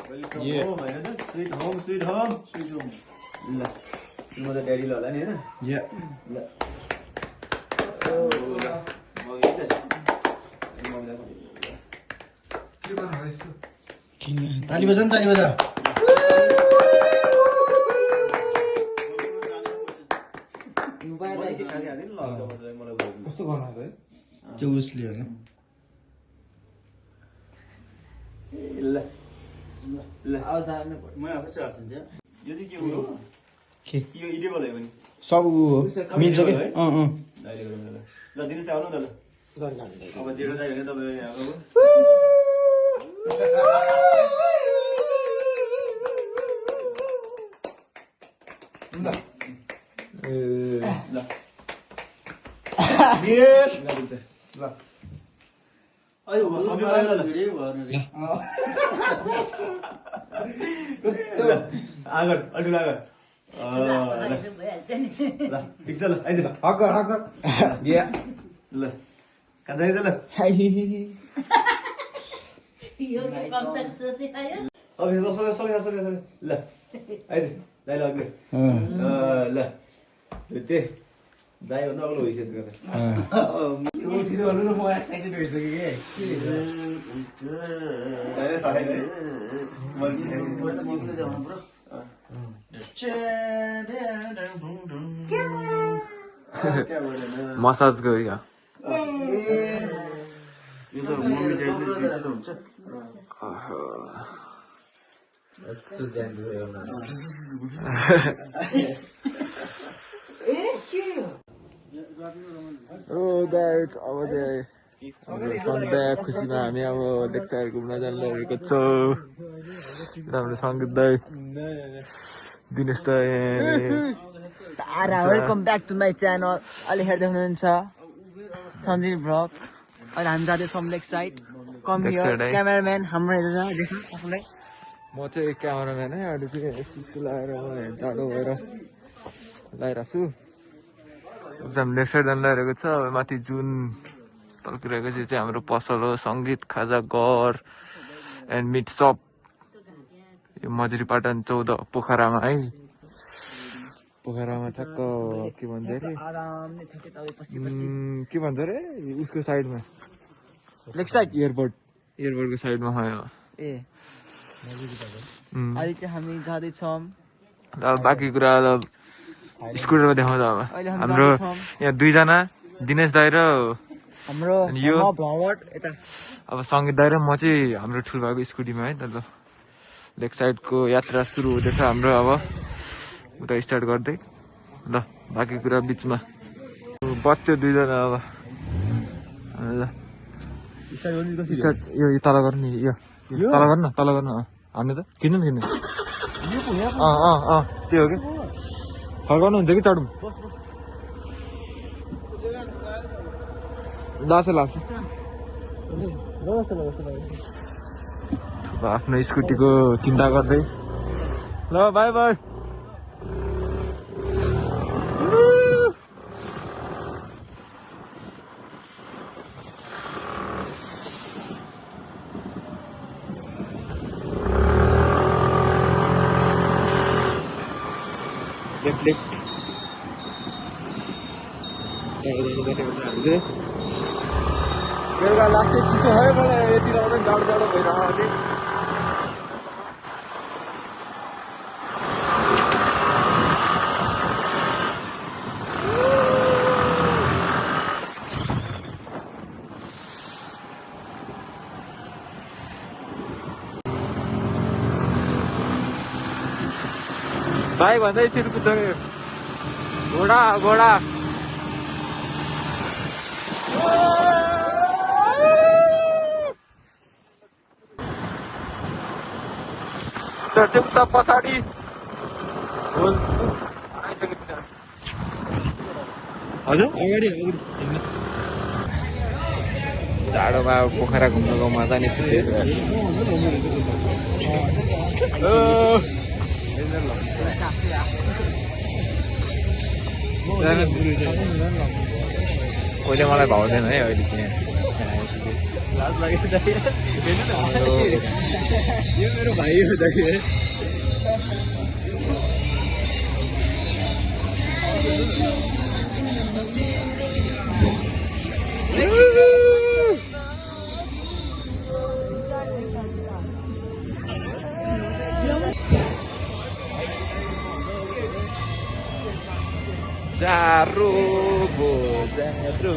Welcome home हैन त sweet home ल म त ड्याडी ल होला नि हैन या ल ओ ल मगे त के गर्नु हो यस्तो किन ताली बजा नि ताली बजा कस्तो गर्नु है त्यो उसले होला ल ल आउ जानु म आफै चार्ज हुन्छ यो चाहिँ के हो के यो इडेबल हो भने सब मिल्छ के दाइले गरौँ ल ल दिनुस् आउनु त ल अब जेठो चाहियो भने तपाईँ यहाँ आउनु ल यस ल अय हो सबै पाइला ल कस्तो आगर अडु आगर ल ठिक छ ल आइज ल हकर हकर या ल कहाँ जाइज ल अब हेर सबै ल आइज दाइ ल अग्लो ल त्यो दाइ भन्दा अग्लो भइसकेको छ यो सिधै भन्नु न म एक्साइटेड भइसकेँ के दाइले थाहा छैन मसाज गयो गाइस अब चाहिँ सन्डे खुसीमा हामी अब लेक्चर घुम्न जानु लागेको छौँ हाम्रो सङ्गीत दाइ दिनेश दाइ welcome back to my channel अहिले हेर्दै हुनुहुन्छ सञ्जीव भ्लग अहिले हामी जाँदैछौँ lake side come here cameraman हाम्रो हेर्दै देख आफूलाई म चाहिँ क्यामेराम्यान है अहिले चाहिँ सिसी लगाएर म टाढो भएर लगाइरहेको छु एक्जाम लेक्चर जानु लागेको छ अब माथि जुन टल्किरहेको चाहिँ हाम्रो पसल हो सङ्गीत खाजा घर एन्ड मिट सप यो मजुरीपाटन 14 पोखरामा है पोखरामा ठ्याक्क के भन्छ अरे के भन्छ अरे उसको साइडमा लेक साइड एयरपोर्टको साइडमा भयो ए अहिले चाहिँ हामी जाँदैछौँ अब बाँकी कुरा स्कुटरमा देखाउँदा अब हाम्रो यहाँ दुईजना दिनेश दाइ र हाम्रो यो भ्लगर यता अब सङ्गीत दाइ र म चाहिँ हाम्रो ठुल्बाको स्कुटीमा है त ल लेक साइडको यात्रा सुरु हुँदैछ हाम्रो अब उता स्टार्ट गर्दै ल बाँकी कुरा बिचमा बच्यो दुईजना अब ल स्टार्ट यो तल गर्नु नि यो तल गर्नु हान्नु त खिच्नु नि त्यो हो कि फर्काउनु हुन्छ कि चढौँ लाग्छ आफ्नो स्कुटीको चिन्ता गर्दै ल बाई बाई लेफ्ट बेलुका लास्टै चिसो है मलाई यति आउँदा जाडो भइरहने भाइ भन्दै एकचोटि कुद्छ घोडा उता पछाडि हजुर अगाडि जाडोमा पोखरा घुम्नुको मजा नै छुट्टै अहिले मलाई भाउँदैन है अहिले त्यहाँ लाज लागेको दाइ हेर्नु न यो मेरो भाइ हो दाइ जारो भो जारो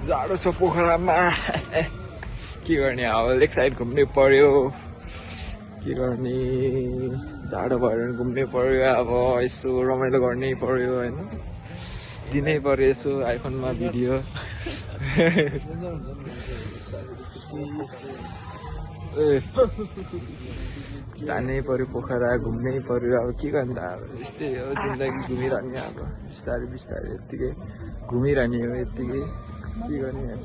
जाडो छ पोखरामा के गर्ने अब लेक साइड घुम्नै पर्यो के गर्ने जाडो भएर घुम्नै पर्यो अब यसो रमाइलो गर्नै पर्यो होइन दिनै पर्यो यसो आइफोनमा भिडियो जानै पर्यो पोखरा घुम्नै पर्यो अब के गर्नु त अब यस्तै हो जिन्दगी घुमिरहने अब बिस्तारै बिस्तारै यत्तिकै घुमिरहने हो यत्तिकै के गर्ने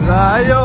रायो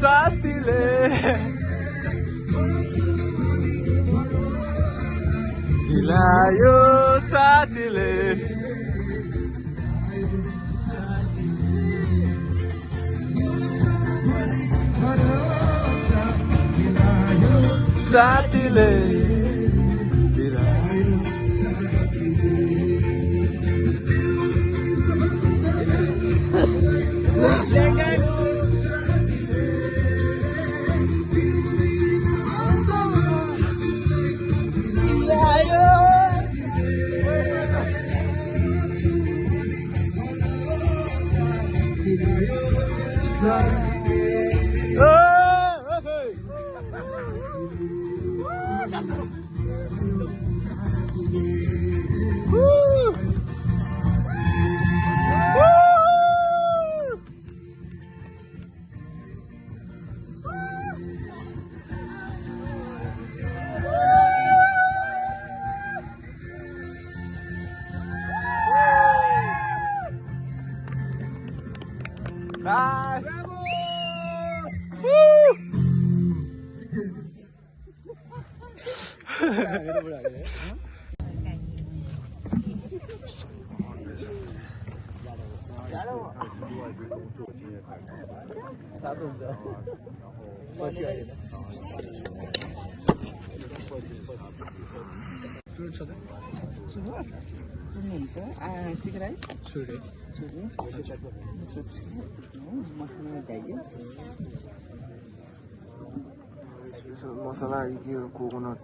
साथीले हिलायो साथीले साथीले Bye. मसला यो कोकोनट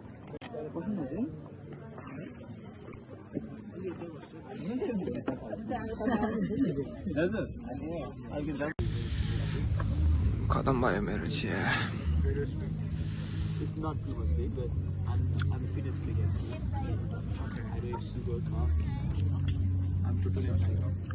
खतम भयो मेरो चिया It's not too much big, but I'm fitness freak actually. I do super fast. I'm totally fine.